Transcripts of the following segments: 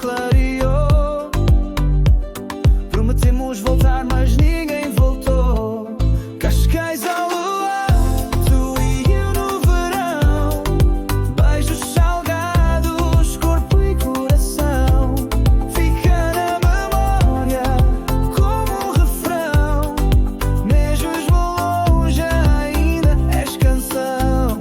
clareou. Prometemos voltar, mas ninguém voltou. Cascais ao luar, tu e eu no verão. Beijos salgados, corpo e coração. Fica na memória como um refrão. Mesmo longe ainda és canção.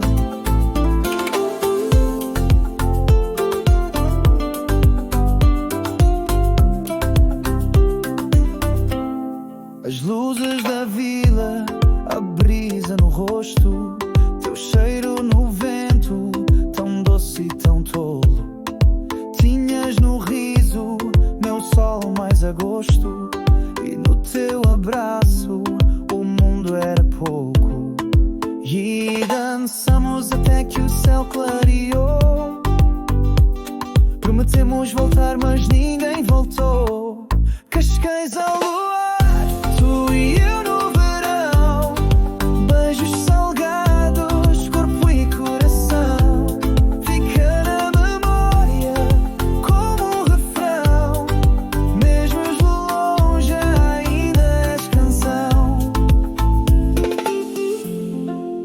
As luzes da vila, a brisa no rosto, teu cheiro no vento, tão doce e tão tolo. Tinhas no riso, meu sol mais a gosto, e no teu abraço o mundo era pouco. E dançamos até que o céu clareou. Prometemos voltar, mas ninguém voltou. Cascais ao luar, tu e eu no verão. Beijos salgados, corpo e coração. Fica na memória como um refrão. Mesmo longe ainda és canção.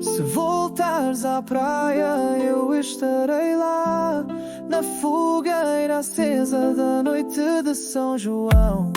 Se voltares à praia eu estarei lá, na fogueira acesa da noite de São João.